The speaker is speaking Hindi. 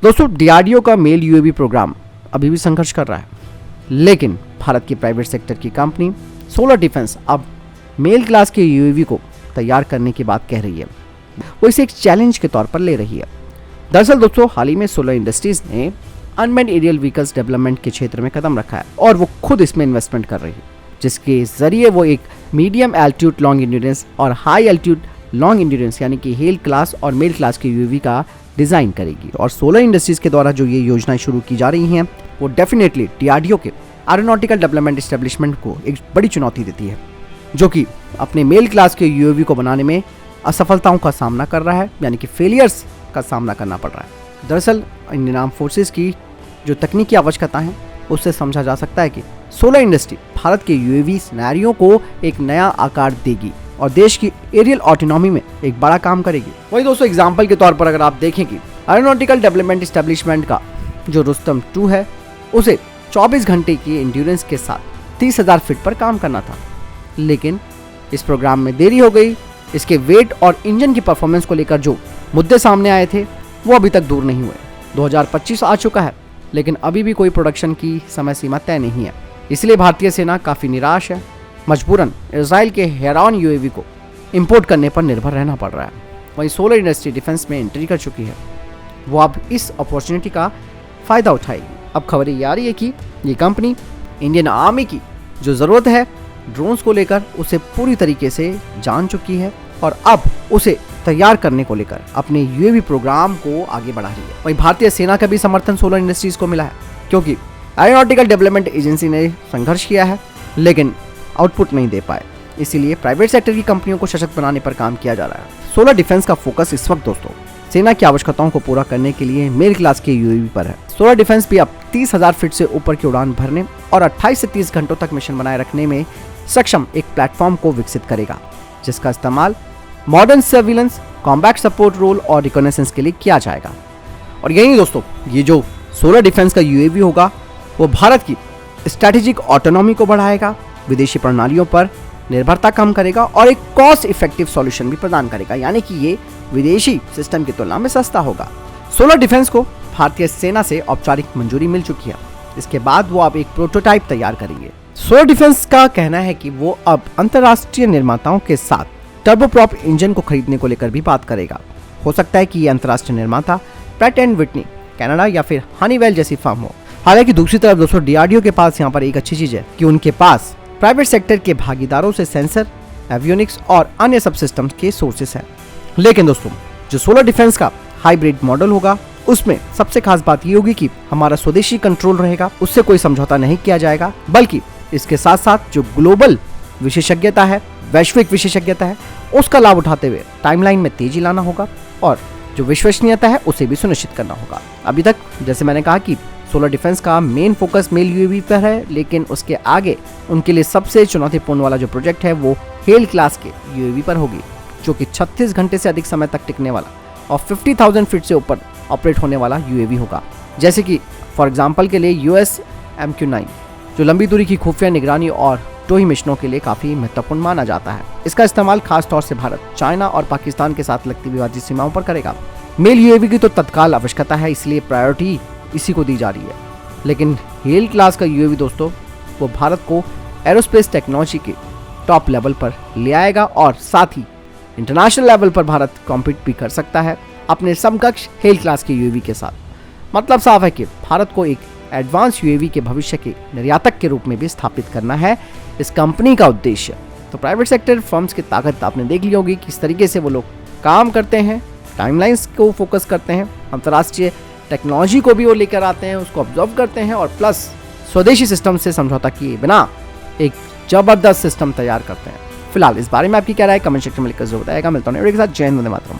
दोस्तों डीआरडीओ का मेल यूएवी प्रोग्राम अभी भी संघर्ष कर रहा है, लेकिन भारत की प्राइवेट सेक्टर की कंपनी सोलर डिफेंस अब मेल क्लास के यूएवी को तैयार करने की बात कह रही है। वो इसे एक चैलेंज के तौर पर ले रही है। दरअसल दोस्तों हाल ही में सोलर इंडस्ट्रीज ने अनमैन्ड एरियल व्हीकल्स डेवलपमेंट के क्षेत्र में कदम रखा है और वो खुद इसमें इन्वेस्टमेंट कर रही है, जिसके जरिए वो एक मीडियम एल्टीट्यूड लॉन्ग इंड्योरेंस और हाई एल्टीट्यूड लॉन्ग इंड्योरेंस यानी कि हेल क्लास और मेल क्लास के यूएवी का डिजाइन करेगी। और सोलर इंडस्ट्रीज के द्वारा जो ये योजनाएं शुरू की जा रही हैं वो डेफिनेटली डीआरडीओ के एरोनॉटिकल डेवलपमेंट एस्टेब्लिशमेंट को एक बड़ी चुनौती देती है, जो कि अपने मेल क्लास के यूएवी को बनाने में असफलताओं का सामना कर रहा है, यानी कि फेलियर्स का सामना करना पड़ रहा है। दरअसल इंडियन आर्म फोर्सेस की जो तकनीकी आवश्यकता है उससे समझा जा सकता है कि सोलर इंडस्ट्री भारत के यूएवी सिनेरियो को एक नया आकार देगी और देश की एरियल ऑटोनॉमी में एक बड़ा काम करेगी। वही दोस्तों एग्जाम्पल के तौर पर अगर आप देखें कि एरोनॉटिकल डेवलपमेंट एस्टेब्लिशमेंट का जो रुस्तम 2 है उसे 24 घंटे की एंड्योरेंस के साथ 30,000 फीट पर काम करना था, लेकिन इस प्रोग्राम में देरी हो गई। इसके वेट और इंजन की परफॉर्मेंस को लेकर जो मुद्दे सामने आए थे वो अभी तक दूर नहीं हुए। 2025 आ चुका है, लेकिन अभी भी कोई प्रोडक्शन की समय सीमा तय नहीं है। इसलिए भारतीय सेना काफ़ी निराश है। मजबूरन इजराइल के हेरॉन यूएवी को इंपोर्ट करने पर निर्भर रहना पड़ रहा है। वहीं सोलर इंडस्ट्री डिफेंस में एंट्री कर चुकी है, वो अब इस अपॉर्चुनिटी का फ़ायदा उठाएगी। अब खबरें ये आ रही है कि ये कंपनी इंडियन आर्मी की जो ज़रूरत है ड्रोन्स को लेकर उसे पूरी तरीके से जान चुकी है और अब उसे तैयार करने को लेकर अपने यूएवी प्रोग्राम को आगे बढ़ा रही है। वहीं भारतीय सेना का भी समर्थन सोलर इंडस्ट्रीज को मिला है, क्योंकि एरोनॉटिकल डेवलपमेंट एजेंसी ने संघर्ष किया है लेकिन आउटपुट नहीं दे पाए। इसीलिए प्राइवेट सेक्टर की कंपनियों को सशक्त बनाने पर काम किया जा रहा है। सोलर डिफेंस का फोकस इस वक्त दोस्तों सेना की आवश्यकताओं को पूरा करने के लिए मेल क्लास के यूएवी पर है। सोलर डिफेंस भी अब 30,000 फीट से ऊपर की उड़ान भरने और 28 से 30 घंटों तक मिशन बनाए रखने में सक्षम एक प्लेटफॉर्म को विकसित करेगा, जिसका इस्तेमाल modern surveillance, combat support role और रिकॉनेसेंस के लिए किया जाएगा। और यही दोस्तों ये जो सोलर डिफेंस का यूएवी होगा वो भारत की स्ट्रैटेजिक ऑटोनॉमी को बढ़ाएगा, विदेशी प्रणालियों पर निर्भरता कम करेगा और एक कॉस्ट इफेक्टिव सॉल्यूशन भी प्रदान करेगा, यानी कि ये विदेशी सिस्टम की तुलना में सस्ता होगा। सोलर डिफेंस को भारतीय सेना से औपचारिक मंजूरी मिल चुकी है। इसके बाद वो अब एक प्रोटोटाइप तैयार करेंगे। सोलर डिफेंस का कहना है कि वो अब अंतर्राष्ट्रीय निर्माताओं के साथ टर्बोप्रॉप इंजन को खरीदने को लेकर भी बात करेगा। हो सकता है कि ये अंतर्राष्ट्रीय निर्माता प्रैट एंड विटनी, कनाडा या फिर हनीवेल जैसी फर्म हो। हालांकि दूसरी तरफ दोस्तों डीआरडीओ के पास यहाँ पर एक अच्छी चीज है कि उनके पास प्राइवेट सेक्टर के भागीदारों से सेंसर, एवियोनिक्स और अन्य सब सिस्टम्स के सोर्सेस हैं। लेकिन दोस्तों जो सोलर डिफेंस का हाइब्रिड मॉडल होगा उसमें सबसे खास बात ये होगी कि हमारा स्वदेशी कंट्रोल रहेगा, उससे कोई समझौता नहीं किया जाएगा, बल्कि इसके साथ साथ जो ग्लोबल विशेषज्ञता है, वैश्विक विशेषज्ञता है, उसका लाभ उठाते हुए टाइमलाइन में तेजी लाना होगा और जो विश्वसनीयता है उसे भी सुनिश्चित करना होगा। अभी तक जैसे मैंने कहा कि सोलर डिफेंस का मेन फोकस मेल यूएवी पर है, लेकिन उसके आगे उनके लिए सबसे चुनौतीपूर्ण वाला जो प्रोजेक्ट है वो हेल क्लास के यूएवी पर होगी, जो कि 36 घंटे से अधिक समय तक टिकने वाला और 50,000 फीट से ऊपर ऑपरेट होने वाला यूएवी होगा। जैसे कि फॉर एग्जांपल के लिए यूएस MQ-9 जो लंबी दूरी की खुफिया निगरानी और टोही मिशनों के लिए काफ़ी महत्वपूर्ण माना जाता है। इसका इस्तेमाल खास तौर से भारत, चाइना और पाकिस्तान के साथ लगती विवादित सीमाओं पर करेगा। मेल यूएवी की तो तत्काल आवश्यकता है, इसलिए प्रायोरिटी इसी को दी जा रही है। लेकिन हेल क्लास का यूएवी दोस्तों वो भारत को एरोस्पेस टेक्नोलॉजी के टॉप लेवल पर ले आएगा और साथ ही इंटरनेशनल लेवल पर भारत कॉम्पीट भी कर सकता है अपने समकक्ष हेल क्लास के यूएवी के साथ। मतलब साफ है कि भारत को एक एडवांस यूएवी के भविष्य के निर्यातक के रूप में भी स्थापित करना है इस कंपनी का उद्देश्य। तो प्राइवेट सेक्टर फर्म्स की ताकत आपने देख ली होगी, किस तरीके से वो लोग काम करते हैं, टाइमलाइंस को फोकस करते हैं, अंतर्राष्ट्रीय टेक्नोलॉजी को भी वो लेकर आते हैं, उसको ऑब्जर्व करते हैं और प्लस स्वदेशी सिस्टम से समझौता किए बिना एक जबरदस्त सिस्टम तैयार करते हैं। फिलहाल इस बारे में आपकी क्या राय कमेंट सेक्शन में लिखकर जरूर बताएगा। मिलता हूं एक साथ। जय हिंद, वंदे मातरम।